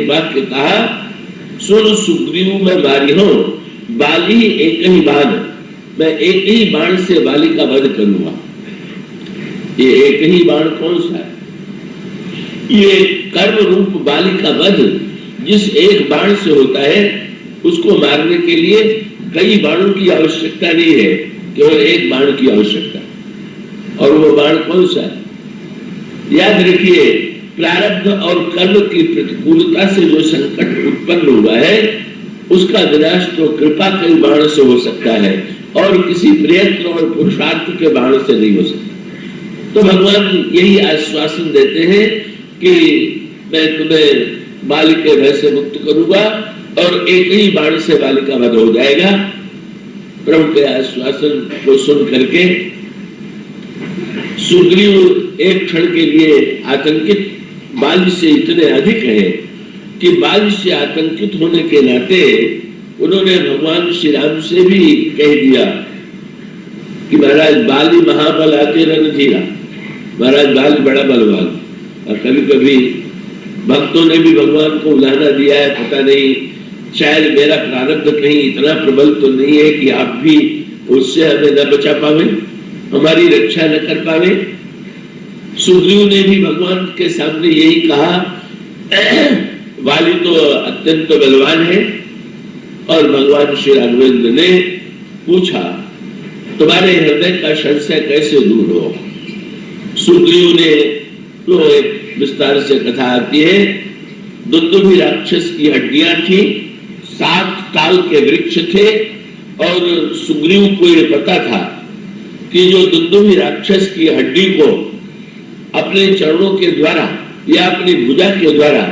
वाक्य कहा, सुन सुग्रीव मैं मारी हूं बाली एक ही बाण, मैं एक ही बाण से बाली का वध करूंगा। ये एक ही बाण कौन सा है? ये कर्म रूप बाली का वध जिस एक बाण से होता है, उसको मारने के लिए कई बाणों की आवश्यकता नहीं है, केवल एक बाण की आवश्यकता। और वो बाण कौन सा है? याद रखिए, प्रारब्ध और कर्म की प्रतिकूलता से जो संकट उत्पन्न हुआ है, उसका विनाश तो कृपा के बाण से हो सकता है और किसी प्रयत्न और पुरुषार्थ के बाण से नहीं हो सकता। तो भगवान यही आश्वासन देते हैं कि मैं तुम्हें बाली के भय से मुक्त करूंगा और एक ही बाण से बाली का वध हो जाएगा। प्रभु के आश्वासन को सुन करके सुग्रीव एक क्षण के लिए आतंकित बाली से इतने अधिक है कि बाली से आतंकित होने के नाते उन्होंने भगवान श्री राम से भी कह दिया कि महाराज बाली महाबल आते रणधीरा, महाराज बाली बड़ा बलवान। और कभी कभी भक्तों ने भी भगवान को उलाहना दिया है, पता नहीं शायद मेरा प्रारब्ध कहीं इतना प्रबल तो नहीं है कि आप भी उससे हमें न बचा पावे, हमारी रक्षा न कर पावे। सुग्रीव ने भी भगवान के सामने यही कहा, वाली तो अत्यंत बलवान है। और भगवान श्री राघवेंद्र ने पूछा, तुम्हारे हृदय का संशय कैसे दूर हो? सुग्रीव ने तो एक विस्तार से कथा आती है, दुंदुभि राक्षस की हड्डियां थी, 7 ताल के वृक्ष थे और सुग्रीव को यह पता था कि जो दुंदुभि राक्षस की हड्डी को अपने चरणों के द्वारा या अपनी भुजा के द्वारा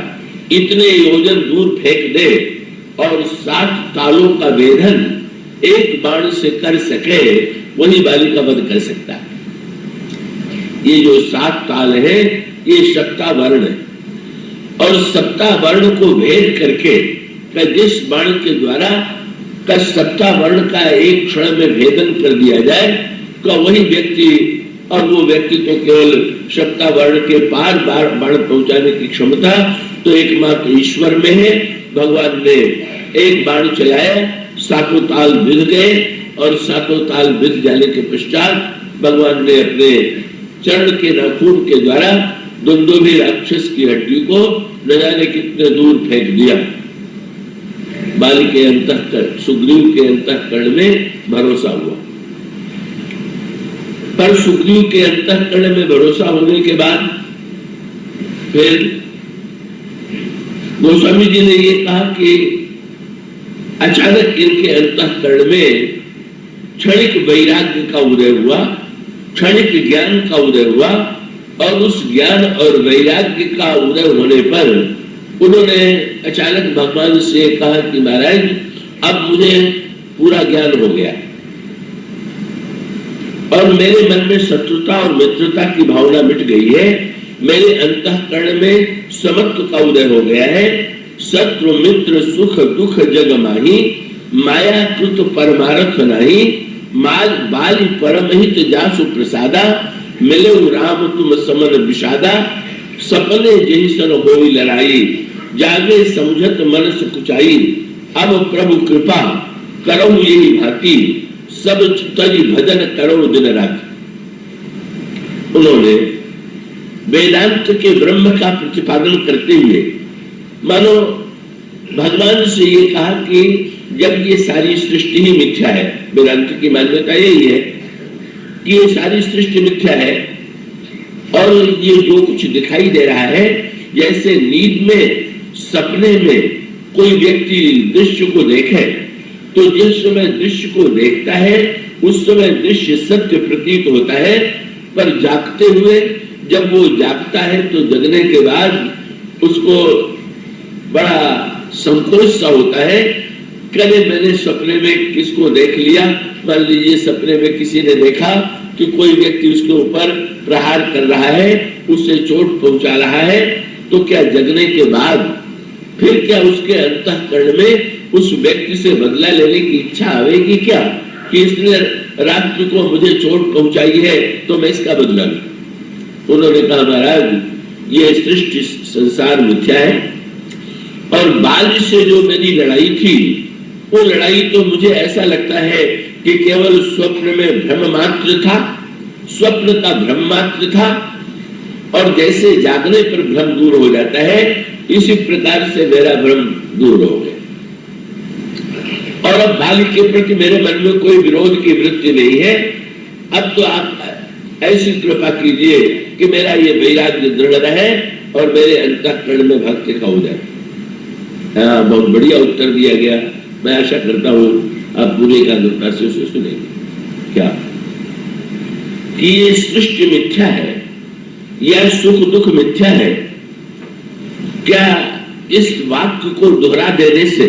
इतने योजन दूर फेंक दे और 7 तालों का वेधन एक बाण से कर सके, वही बाली का वध कर सकता है। ये जो 7 ताल है, ये सप्तावर्ण है और सप्तावर्ण को भेद करके जिस बाण के द्वारा सप्तावर्ण का एक क्षण में भेदन कर दिया जाए, तो वही व्यक्ति, और वो व्यक्ति तो केवल सप्तावर्ण के पार बाण पहुंचाने की क्षमता तो एकमात्र ईश्वर में है। भगवान ने एक बाण चलाया, 7 ताल बिध गए और 7 ताल बिध जाने के पश्चात भगवान ने अपने चरण के नाखून के द्वारा दुंदुभि राक्षस की हड्डी को न जाने कितने दूर फेंक दिया। बाली के अंतःकरण, सुग्रीव के अंतःकरण में भरोसा हुआ। पर सुग्रीव के अंतःकरण में भरोसा होने के बाद फिर गोस्वामी जी ने ये कहा कि अचानक इनके अंतःकरण में क्षणिक वैराग्य का उदय हुआ, क्षणिक ज्ञान का उदय हुआ और उस ज्ञान और वैराग्य का उदय होने पर उन्होंने अचानक भगवान से कहा कि महाराज अब मुझे पूरा ज्ञान हो गया और मेरे मन में शत्रुता और मित्रता की भावना मिट गई है, मेरे अंतःकरण में समत्व का उदय हो गया है। शत्रु मित्र सुख दुख जग माही, माया कृत परमारथ नाही, माल बाली परम हित जासु प्रसादा, मिले राम तुम समन विषादा, सपने जही सन होई लड़ाई, जागे समझत मन सुकुचाई, अब प्रभु कृपा करो यही भांति, सब तज भजन करो दिन रात। उन्होंने वेदांत के ब्रह्म का प्रतिपादन करते हुए मानो भगवान से ये कहा कि जब ये सारी सृष्टि ही मिथ्या है, वेदांत की मान्यता यही है कि ये सारी सृष्टि मिथ्या है और ये जो कुछ दिखाई दे रहा है, जैसे नींद में सपने में कोई व्यक्ति दृश्य को देखे तो जिस समय दृश्य को देखता है उस समय दृश्य सत्य प्रतीत होता है, पर जागते हुए जब वो जागता है तो जगने के बाद उसको बड़ा संकोच सा होता है। कल मैंने सपने में किसको देख लिया, मान लीजिए सपने में किसी ने देखा कि कोई व्यक्ति उसके ऊपर प्रहार कर रहा है, उससे चोट पहुंचा रहा है, तो क्या जगने के बाद फिर क्या उसके अंतःकरण में उस व्यक्ति से बदला लेने की इच्छा आवेगी क्या कि इसने रात्रि को मुझे चोट पहुंचाई है तो मैं इसका बदला लूं? उन्होंने कहा महाराज ये सृष्टि संसार मिथ्या है और बाल से जो मेरी लड़ाई थी, वो लड़ाई तो मुझे ऐसा लगता है कि केवल स्वप्न में भ्रम मात्र था, स्वप्न का भ्रम मात्र था, और जैसे जागने पर भ्रम दूर हो जाता है, इसी प्रकार से मेरा भ्रम दूर हो गया। और अब बाल के प्रति मेरे मन में कोई विरोध की वृत्ति नहीं है। अब तो आप ऐसी कृपा कीजिए कि मेरा ये वैराग्य दृढ़ रहे और मेरे अंतःकरण में भक्ति का उदय। बहुत बढ़िया उत्तर दिया गया। मैं आशा करता हूं आप पूरे एकाग्रता से उसे सुनेंगे। क्या कि ये सृष्टि मिथ्या है या सुख दुख मिथ्या है? क्या इस वाक्य को दोहरा देने से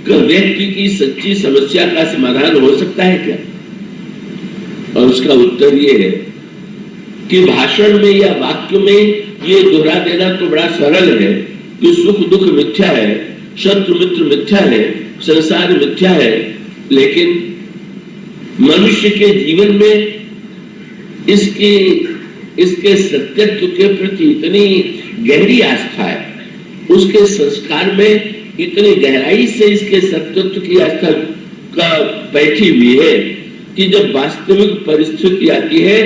व्यक्ति की सच्ची समस्या का समाधान हो सकता है क्या? और उसका उत्तर ये है कि भाषण में या वाक्य में ये दोहरा देना तो बड़ा सरल है कि सुख दुख मिथ्या है, शत्रु मित्र मिथ्या है, संसार मिथ्या है, लेकिन मनुष्य के जीवन में इसके सत्यत्व के प्रति इतनी गहरी आस्था है, उसके संस्कार में इतनी गहराई से इसके सत्यत्व की आस्था का बैठी हुई है कि जब वास्तविक परिस्थिति आती है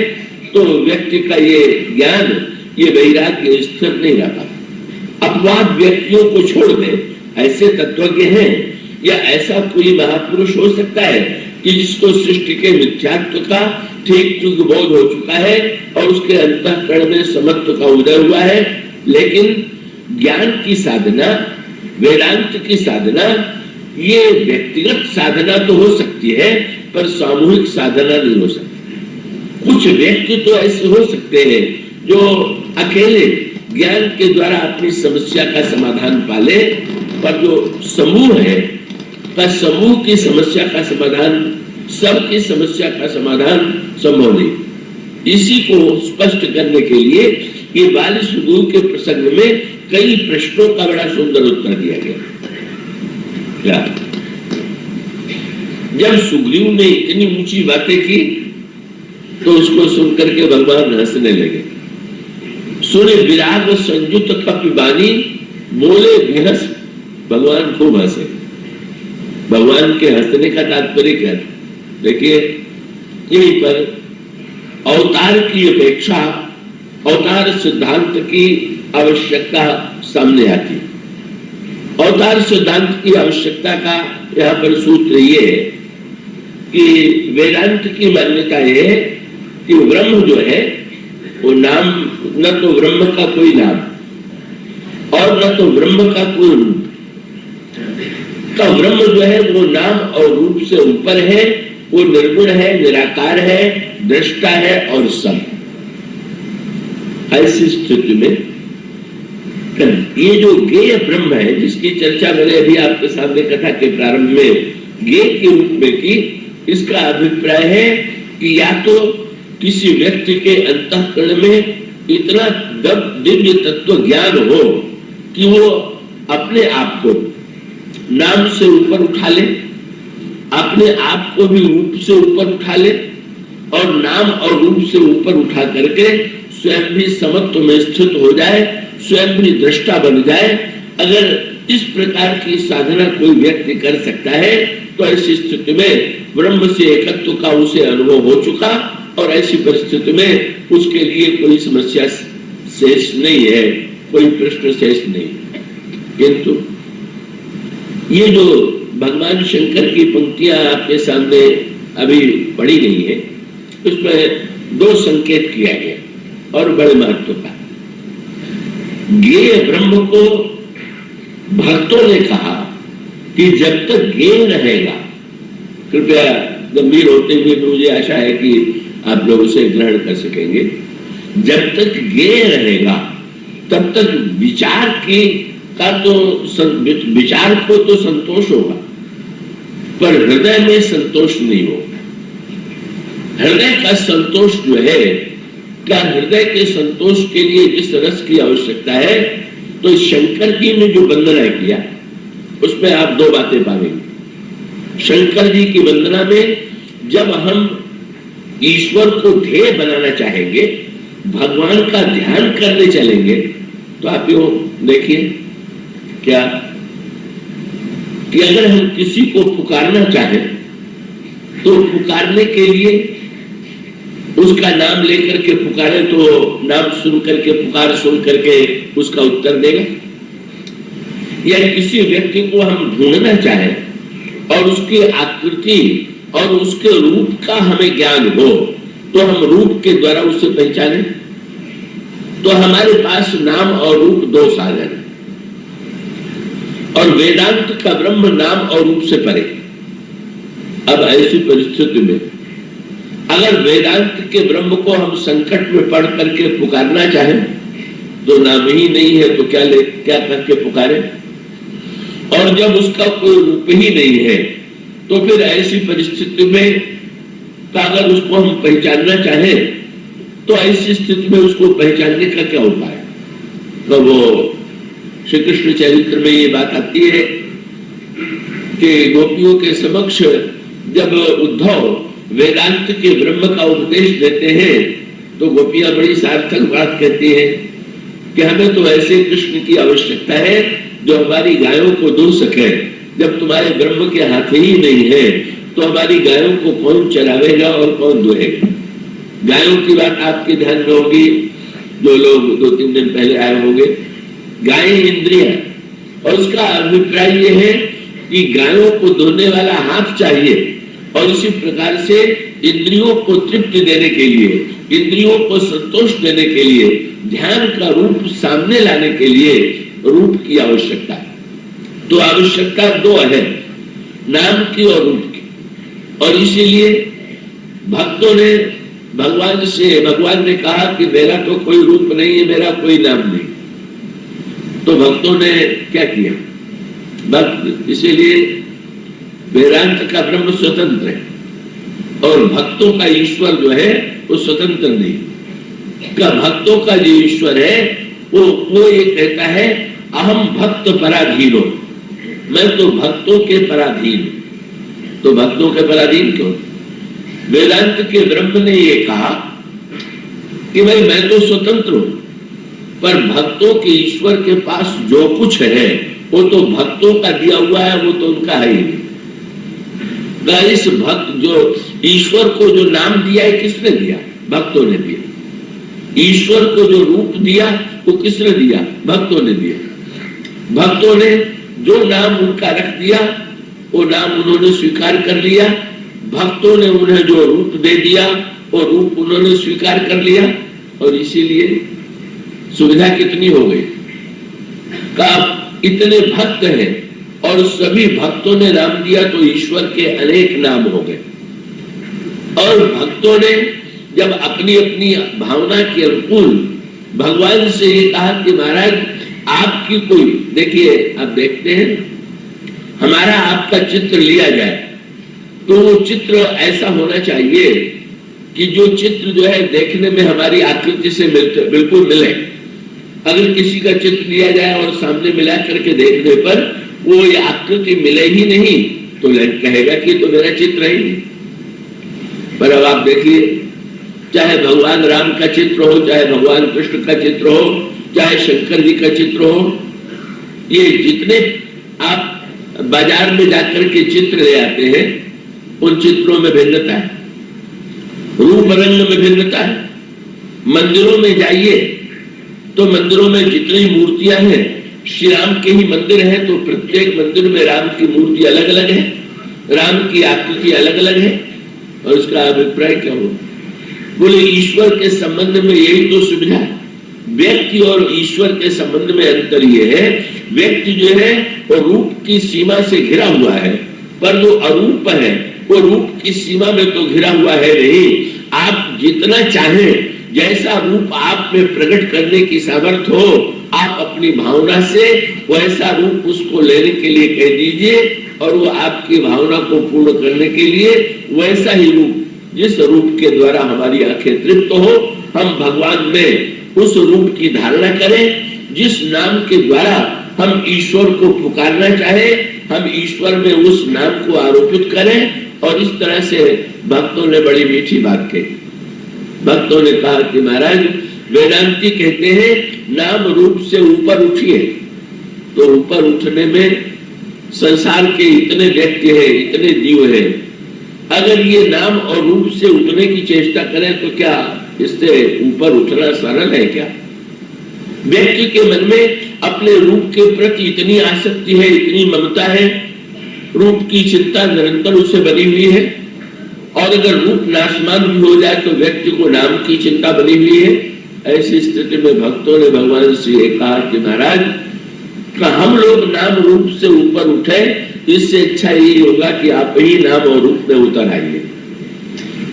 तो व्यक्ति का ये ज्ञान, ये वैराग्य स्थिर नहीं रहता। अपवाद व्यक्तियों को छोड़ दे, ऐसे तत्वज्ञ हैं या ऐसा कोई महापुरुष हो सकता है कि जिसको सृष्टि के मिथ्यात्व का ठीक ठीक बोध हो चुका है और उसके अंतःकरण में समत्व का उदय हुआ है, लेकिन ज्ञान की साधना, वेदांत की साधना, ये व्यक्तिगत साधना तो हो सकती है पर सामूहिक साधना नहीं हो सकती। कुछ व्यक्ति तो ऐसे हो सकते हैं जो अकेले ज्ञान के द्वारा अपनी समस्या का समाधान पाले, पर जो समूह है, पर समूह की समस्या का समाधान, सबकी समस्या का समाधान संभव नहीं। इसी को स्पष्ट करने के लिए ये बाल सुग्रीव के प्रसंग में कई प्रश्नों का बड़ा सुंदर उत्तर दिया गया। क्या जब सुग्रीव ने इतनी ऊंची बातें की तो उसको सुनकर के भगवान हंसने लगे। सुने विराग संयुत कपिबानी, बोले विहस, भगवान खूब हंसे। भगवान के हंसने का तात्पर्य क्या था? देखिए, यहीं पर अवतार की अपेक्षा अवतार सिद्धांत की आवश्यकता सामने आती। अवतार सिद्धांत की आवश्यकता का यहाँ पर सूत्र ये है कि वेदांत की मान्यता है कि ब्रह्म जो है वो नाम, न तो ब्रह्म का कोई नाम और न तो ब्रह्म का कोई रूप। का ब्रह्म जो है वो नाम और रूप से ऊपर है, वो निर्गुण है, निराकार है, दृष्टा है और सब। ऐसी स्थिति में ये जो ज्ञेय ब्रह्म है, जिसकी चर्चा मैंने अभी आपके सामने कथा के प्रारंभ में ज्ञेय के रूप में की, इसका अभिप्राय है कि या तो किसी व्यक्ति के अंतःकरण में इतना दिव्य तत्व ज्ञान हो कि वो अपने आप को नाम से ऊपर उठा ले, अपने आप को भी रूप से ऊपर उठा ले और नाम और रूप से ऊपर उठा करके स्वयं भी समत्व में स्थित हो जाए, स्वयं भी दृष्टा बन जाए। अगर इस प्रकार की साधना कोई व्यक्ति कर सकता है तो ऐसी स्थिति में ब्रह्म से एकत्व का उसे अनुभव हो चुका और ऐसी परिस्थिति में उसके लिए कोई समस्या शेष नहीं है, कोई प्रश्न शेष नहीं। किंतु ये जो भगवान शंकर की पंक्तियां आपके सामने अभी पढ़ी गई है, उसमें दो संकेत किया गया और बड़े महत्व का। ज्ञेय ब्रह्म को भक्तों ने कहा कि जब तक ज्ञेय रहेगा, कृपया गंभीर होते हुए मुझे आशा है कि आप लोग उसे ग्रहण कर सकेंगे, जब तक ज्ञेय रहेगा तब तक विचार को तो संतोष होगा, पर हृदय में संतोष नहीं होगा। हृदय का संतोष जो है, क्या हृदय के संतोष के लिए जिस रस की आवश्यकता है, तो शंकर जी ने जो वंदना किया उसमें आप दो बातें पाएंगे। शंकर जी की वंदना में जब हम ईश्वर को ध्येय बनाना चाहेंगे, भगवान का ध्यान करने चलेंगे, तो आप यो देखिए क्या कि अगर हम किसी को पुकारना चाहें तो पुकारने के लिए उसका नाम लेकर के पुकारे तो नाम सुन करके, पुकार सुन करके उसका उत्तर देगा। या किसी व्यक्ति को हम ढूंढना चाहें और उसकी आकृति और उसके रूप का हमें ज्ञान हो तो हम रूप के द्वारा उसे पहचाने। तो हमारे पास नाम और रूप दो साधन है और वेदांत का ब्रह्म नाम और रूप से परे। अब ऐसी परिस्थिति में अगर वेदांत के ब्रह्म को हम संकट में पढ़ करके पुकारना चाहें तो नाम ही नहीं है तो क्या करके पुकारे। और जब उसका कोई रूप ही नहीं है तो फिर ऐसी परिस्थिति में अगर उसको हम पहचानना चाहें तो ऐसी स्थिति में उसको पहचानने का क्या उपाय। तो वो श्री कृष्ण चरित्र में ये बात आती है कि गोपियों के समक्ष जब उद्धव वेदांत के ब्रह्म का उपदेश देते हैं तो गोपियां बड़ी सार्थक बात कहती हैं कि हमें तो ऐसे कृष्ण की आवश्यकता है जो हमारी गायों को दो सके। जब तुम्हारे ब्रह्म के हाथ ही नहीं है तो हमारी गायों को कौन चरावेगा और कौन दुहेगा। गायों की बात आपके ध्यान में होगी, जो लोग 2-3 दिन पहले आए होंगे। गाय इंद्रिय और उसका अभिप्राय यह है कि गायों को धोने वाला हाथ चाहिए और इसी प्रकार से इंद्रियों को तृप्ति देने के लिए, इंद्रियों को संतोष देने के लिए, ध्यान का रूप सामने लाने के लिए रूप की आवश्यकता है। तो आवश्यकता दो है, नाम की और रूप की। और इसीलिए भक्तों ने भगवान ने कहा कि मेरा तो कोई रूप नहीं है, मेरा कोई नाम नहीं। तो भक्तों ने क्या किया, भक्त इसीलिए वेदांत का ब्रह्म स्वतंत्र है और भक्तों का ईश्वर जो है वो स्वतंत्र नहीं। का भक्तों का जो ईश्वर है वो ये कहता है अहम भक्त पराधीनो, मैं तो भक्तों के पराधीन। तो भक्तों के पराधीन क्यों? वेदांत के ब्रह्म ने ये कहा कि भाई मैं तो स्वतंत्र हूं पर भक्तों के ईश्वर के पास जो कुछ है वो तो भक्तों का दिया हुआ है, वो तो उनका है ही नहीं। इस भक्त जो ईश्वर को जो नाम दिया है किसने दिया? भक्तों ने दिया। ईश्वर को जो रूप दिया वो किसने दिया? भक्तों ने दिया। भक्तों ने जो नाम उनका रख दिया वो नाम उन्होंने स्वीकार कर लिया। भक्तों ने उन्हें जो रूप दे दिया वो रूप उन्होंने स्वीकार कर लिया। और इसीलिए सुविधा कितनी हो गई का इतने भक्त हैं और सभी भक्तों ने नाम दिया तो ईश्वर के अनेक नाम हो गए। और भक्तों ने जब अपनी अपनी भावना के अनुकूल भगवान से ये कहा कि महाराज आपकी कोई, देखिए आप देखते हैं हमारा आपका चित्र लिया जाए तो वो चित्र ऐसा होना चाहिए कि जो चित्र जो है देखने में हमारी आकृति से बिल्कुल मिले। अगर किसी का चित्र लिया जाए और सामने मिला करके देखने पर वो ये आकृति मिले ही नहीं तो कहेगा कि तो मेरा चित्र ही नहीं। पर अब आप देखिए, चाहे भगवान राम का चित्र हो, चाहे भगवान कृष्ण का चित्र हो, चाहे शंकर जी का चित्र हो, ये जितने आप बाजार में जाकर के चित्र ले आते हैं उन चित्रों में भिन्नता है, रूप रंग में भिन्नता है। मंदिरों में जाइए तो मंदिरों में जितनी मूर्तियां हैं, श्री राम के ही मंदिर है तो प्रत्येक मंदिर में राम की मूर्ति अलग अलग है, राम की आकृति अलग अलग है। और इसका अभिप्राय क्या हो? बोले ईश्वर के संबंध में यही तो सुविधा है। व्यक्ति और ईश्वर के संबंध में अंतर ये है, व्यक्ति जो है वो रूप की सीमा से घिरा हुआ है पर जो अरूप है वो रूप की सीमा में तो घिरा हुआ है नहीं। आप जितना चाहें, जैसा रूप आप में प्रकट करने की सामर्थ्य हो, आप अपनी भावना से वैसा रूप उसको लेने के लिए कह दीजिए और वो आपकी भावना को पूर्ण करने के लिए वैसा ही रूप, जिस रूप के द्वारा हमारी आंखें तृप्त हो, हम भगवान में उस रूप की धारणा करें। जिस नाम के द्वारा हम ईश्वर को पुकारना चाहे, हम ईश्वर में उस नाम को आरोपित करें। और इस तरह से भक्तों ने बड़ी मीठी बात कही। भक्तों ने कहा कि महाराज वेदांती कहते हैं नाम रूप से ऊपर उठिए, तो ऊपर उठने में संसार के इतने व्यक्ति हैं, इतने जीव हैं, अगर ये नाम और रूप से उठने की चेष्टा करें तो क्या इससे ऊपर उठना सरल है क्या? व्यक्ति के मन में अपने रूप के प्रति इतनी आसक्ति है, इतनी ममता है, रूप की चिंता निरंतर उसे बनी हुई है, और अगर रूप नाशमान भी हो जाए तो व्यक्ति को नाम की चिंता बनी हुई है। ऐसी स्थिति में भक्तों ने भगवान से कहा कि महाराज हम लोग नाम रूप से ऊपर उठे, इससे अच्छा यही होगा कि आप ही नाम और रूप में उतर आइए।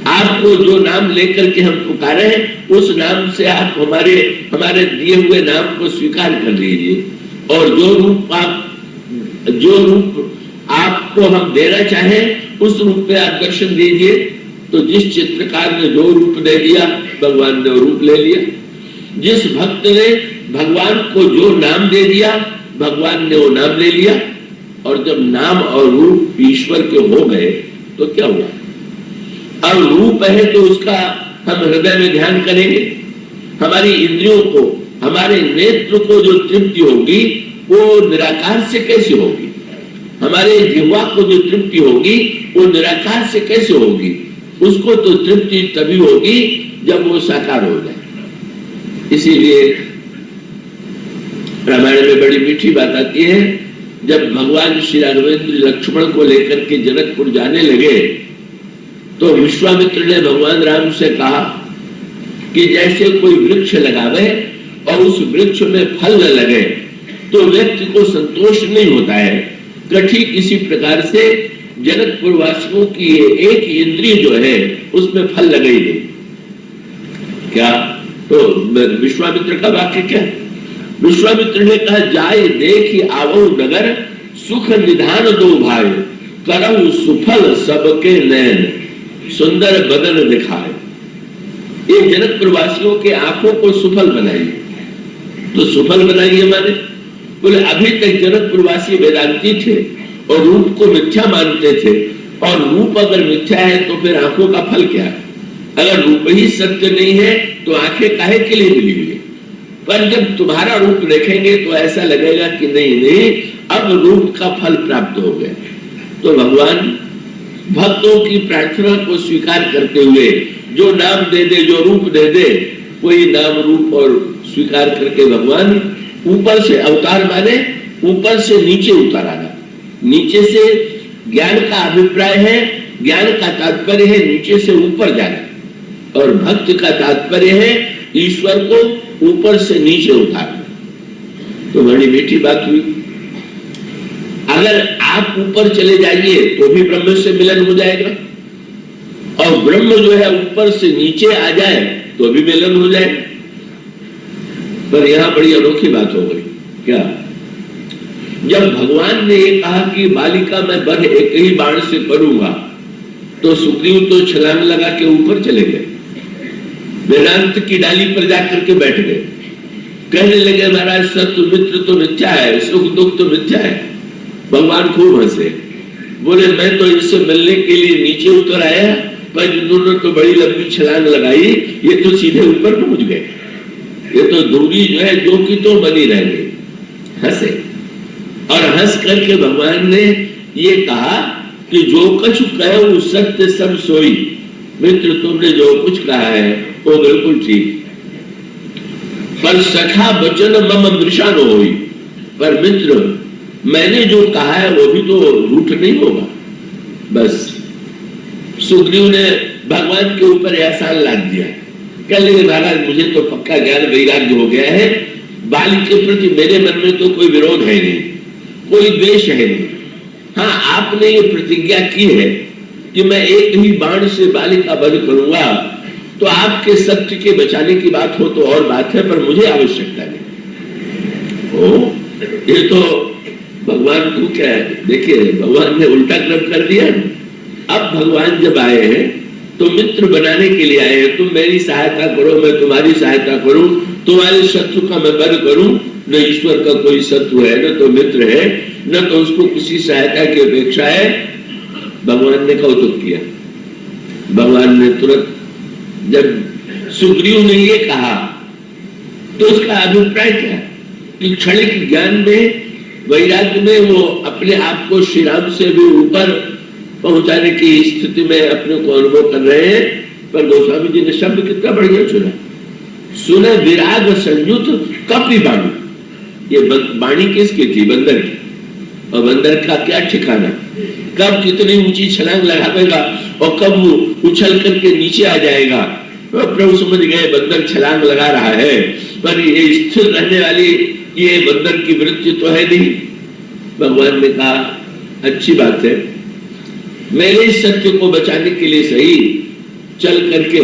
आपको जो नाम लेकर के हम पुकारे हैं उस नाम से आप हमारे दिए हुए नाम को स्वीकार कर लीजिए, और जो रूप आपको हम देना चाहें उस रूप में आप दर्शन दीजिए। तो जिस चित्रकार ने जो रूप दे दिया भगवान ने वो रूप ले लिया, जिस भक्त ने भगवान को जो नाम दे दिया भगवान ने वो नाम ले लिया। और जब नाम और रूप ईश्वर के हो गए तो क्या हुआ? अब रूप है तो उसका हम हृदय में ध्यान करेंगे, हमारी इंद्रियों को, हमारे नेत्र को जो तृप्ति होगी वो निराकार से कैसे होगी? हमारे जिह्वा को जो तृप्ति होगी वो निराकार से कैसे होगी? उसको तो तृप्ति तभी होगी जब वो साकार हो जाए। इसीलिए रामायण में बड़ी मीठी बात आती है, जब भगवान श्री राघवेंद्र लक्ष्मण को लेकर के जनकपुर जाने लगे तो विश्वामित्र ने भगवान राम से कहा कि जैसे कोई वृक्ष लगावे और उस वृक्ष में फल न लगे तो व्यक्ति को संतोष नहीं होता है, ठीक इसी प्रकार से जनकपुर वासियों की एक इंद्रिय जो है उसमें फल लगे ही नहीं। क्या? तो विश्वामित्र का वाक्य क्या? विश्वामित्र ने कहा, जाए देख आवो नगर, सुख निधान दो भाई, करऊ सुफल सबके नैन, सुंदर बदन दिखाए। ये जनकपुर वासियों के आंखों को सुफल बनाइए। तो सुफल बनाइए माने बोले अभी तक जनकपुर वासी वेदांती थे और रूप को मिथ्या मानते थे, और रूप अगर मिथ्या है तो फिर आंखों का फल क्या है? अगर रूप ही सत्य नहीं है तो आंखें काहे के लिए मिली हुई है? पर जब तुम्हारा रूप देखेंगे तो ऐसा लगेगा कि नहीं अब रूप का फल प्राप्त हो गया। तो भगवान भक्तों की प्रार्थना को स्वीकार करते हुए जो नाम दे दे, जो रूप दे दे, वही नाम रूप और स्वीकार करके भगवान ऊपर से अवतार माने ऊपर से नीचे उतर आना। नीचे से ज्ञान का अभिप्राय है, ज्ञान का तात्पर्य है नीचे से ऊपर जाना, और भक्त का तात्पर्य है ईश्वर को ऊपर से नीचे उतारना। तो बड़ी मीठी बात हुई। अगर आप ऊपर चले जाइए तो भी ब्रह्म से मिलन हो जाएगा, और ब्रह्म जो है ऊपर से नीचे आ जाए तो भी मिलन हो जाएगा। पर यहां बड़ी अनोखी बात हो गई। क्या? जब भगवान ने ये कहा कि बालिका मैं वध एक ही बाण से करूंगा, तो सुग्रीव तो छलांग लगा के ऊपर चले गए, वेदांत की डाली पर जाकर के बैठ गए, कहने लगे महाराज सत्य मित्र तो मिथ्या है, सुख दुख तो मिथ्या है। भगवान खूब हंसे, बोले मैं तो इससे मिलने के लिए नीचे उतर आया, पर इन्होंने तो बड़ी लंबी छलांग लगाई, ये तो सीधे ऊपर पहुंच गए, ये तो दूरी जो है जो की तो बनी रह गई। हंसे, और हंस करके भगवान ने ये कहा कि जो कुछ कहो सत्य सब सोई, मित्र तुमने जो कुछ कहा है वो बिल्कुल ठीक, पर सखा वचन मम मृषा न होई, पर मित्र मैंने जो कहा है वो भी तो झूठ नहीं होगा। बस सुग्रीव ने भगवान के ऊपर एहसान लाद दिया, कह लगे महाराज मुझे तो पक्का ज्ञान वैराग्य हो गया है, बाली के प्रति मेरे मन में तो कोई विरोध है नहीं, कोई द्वेष है नहीं। हाँ, आपने ये प्रतिज्ञा की है कि मैं एक ही बाण से बाली का वध करूंगा, तो आपके सत्य के बचाने की बात हो तो और बात है, पर मुझे आवश्यकता नहीं। ओ, ये तो भगवान को क्या है, देखिए भगवान ने उल्टा क्रम कर दिया। अब भगवान जब आए हैं तो मित्र बनाने के लिए आए हैं, तुम मेरी सहायता करो, मैं तुम्हारी सहायता करूं, तुम्हारे शत्रु का मैं वध करूं। न ईश्वर का कोई शत्रु है, न तो मित्र है, न तो उसको किसी सहायता की अपेक्षा है। भगवान ने कौतुक किया। भगवान ने तुरंत जब सुग्रीव ने ये कहा तो उसका अभिप्राय क्या कि क्षणिक ज्ञान में वैराग्य में वो अपने आप को श्री राम से भी ऊपर पहुंचाने की स्थिति में अपने को अनुभव कर रहे हैं। पर गोस्वामी जी ने शब्द कितना बढ़िया चुना, सुने विराग संयुत कपि वाणी। ये वाणी किसकी थी? बंदर की। और बंदर का क्या ठिकाना, कब कितनी ऊंची छलांग लगाएगा और कब वो उछल करके नीचे आ जाएगा। तो प्रभु समझ गए बंदर छलांग लगा रहा है, पर ये स्थिर रहने वाली ये बंदर की वृत्ति तो है नहीं। भगवान ने कहा अच्छी बात है, मेरे इस सत्य को बचाने के लिए सही चल करके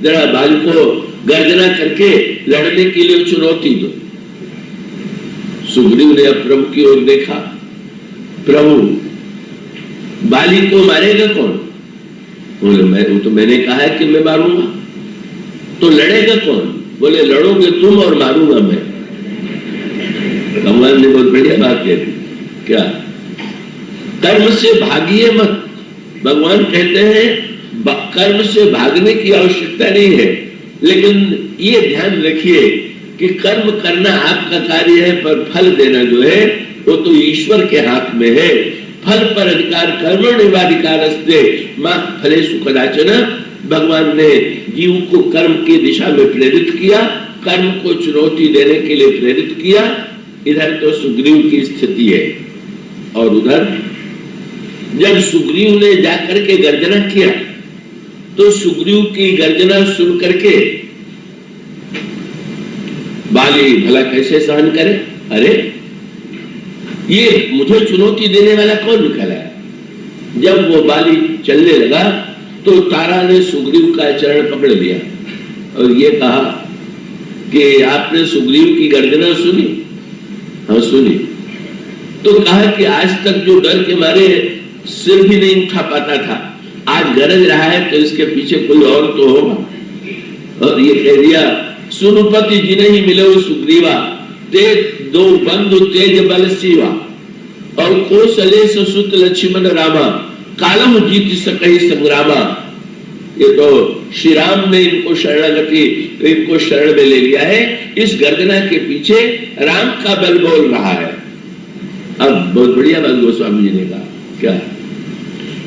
जरा बाल को गर्जना करके लड़ने के लिए चुनौती दो। सुग्रीव ने अब प्रभु की ओर देखा, प्रभु बाली को मारेगा कौन? बोले वो तो मैंने कहा है कि मैं मारूंगा। तो लड़ेगा कौन? बोले लड़ोगे तुम और मारूंगा मैं। भगवान ने बहुत बढ़िया बात कह दी, क्या? कर्म से भागिए मत। भगवान कहते हैं कर्म से भागने की आवश्यकता नहीं है, लेकिन ये ध्यान रखिए कि कर्म करना आपका कार्य है, पर फल देना जो है वो तो ईश्वर के हाथ में है। फल पर अधिकार कर्मण्येवाधिकारस्ते मा फलेषु कदाचन। भगवान ने जीव को कर्म की दिशा में प्रेरित किया, कर्म को चुनौती देने के लिए प्रेरित किया। इधर तो सुग्रीव की स्थिति है, और उधर जब सुग्रीव ने जाकर के गर्जना किया तो सुग्रीव की गर्जना सुन करके बाली भला कैसे सहन करे? अरे ये मुझे चुनौती देने वाला कौन निकला है? जब वो बाली चलने लगा तो तारा ने सुग्रीव का चरण पकड़ लिया और ये कहा कि आपने सुग्रीव की गर्जना सुनी? हाँ सुनी। तो कहा कि आज तक जो डर के मारे सिर भी नहीं उठा पाता था, आज गरज रहा है तो इसके पीछे कोई और तो होगा। और ये कह दिया सुनुपति जिन्हें ही मिले सुग्रीवा, ते दो बंधु तेज बल सीवा, और कौशले सुत लक्ष्मण रामा, कालम जीत सकहि संग्रामा। ये तो श्री राम ने इनको शरणागति, इनको शरण में ले लिया है। इस गर्जना के पीछे राम का बल बोल रहा है। अब बहुत बढ़िया बात गोस्वामी जी ने कहा, क्या?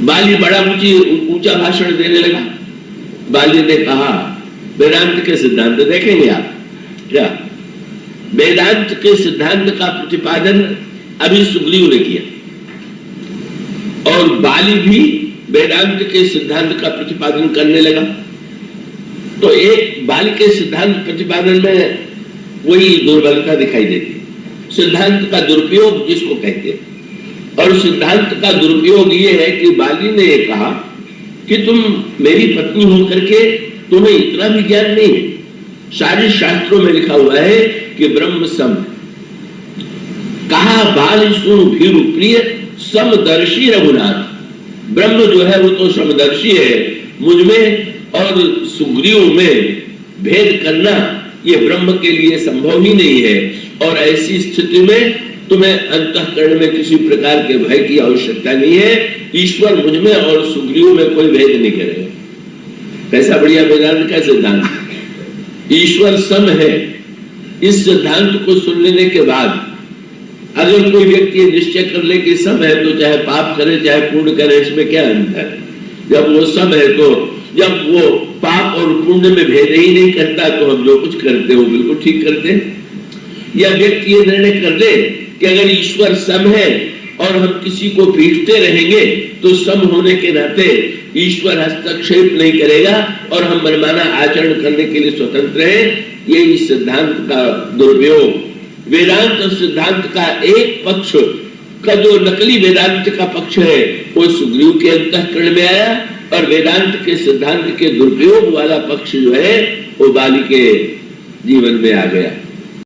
बाली बड़ा ऊंचा भाषण देने लगा। बाली ने कहा वेदांत के सिद्धांत देखेंगे आप क्या? वेदांत के सिद्धांत का प्रतिपादन अभी सुग्रीव ने किया, और बाली भी वेदांत के सिद्धांत का प्रतिपादन करने लगा। तो एक बाली के सिद्धांत प्रतिपादन में वही दुर्बलता दिखाई देती, सिद्धांत का दुरुपयोग जिसको कहते हैं। और सिद्धांत का दुरुपयोग ये है कि बाली ने ये कहा कि तुम मेरी पत्नी होकर के तुम्हें इतना भी ज्ञान नहीं है। सारे शास्त्रों में लिखा हुआ है कि ब्रह्म सम, कहा बाल सुन भीरु प्रिय समदर्शी रघुनाथ। ब्रह्म जो है वो तो समदर्शी है, मुझमें और सुग्रीव में भेद करना ये ब्रह्म के लिए संभव ही नहीं है। और ऐसी स्थिति में तुम्हें अंतःकरण में किसी प्रकार के भय की आवश्यकता नहीं है। ईश्वर मुझमें और सुग्रीव में कोई भेद नहीं करेगा। कैसा बढ़िया वेदांत का सिद्धांत, ईश्वर सम है। इस सिद्धांत को सुन लेने के बाद अगर कोई व्यक्ति निश्चय कर ले कि सम है, तो चाहे पाप करे चाहे पुण्य करे, इसमें क्या अंतर है? जब वो सम है तो जब वो पाप और पुण्य में भेद ही नहीं करता तो हम जो कुछ करते हो बिल्कुल ठीक करते हैं। या व्यक्ति ये निर्णय कर ले कि अगर ईश्वर सम है और हम किसी को पीटते रहेंगे तो सम होने के नाते ईश्वर हस्तक्षेप नहीं करेगा और हम मनमाना आचरण करने के लिए स्वतंत्र हैं। ये इस सिद्धांत का दुरुपयोग। वेदांत और सिद्धांत का एक पक्ष का जो नकली वेदांत का पक्ष है वो सुग्रीव के अंतःकरण में आया, और वेदांत के सिद्धांत के दुरुपयोग वाला पक्ष जो है वो बाली के जीवन में आ गया।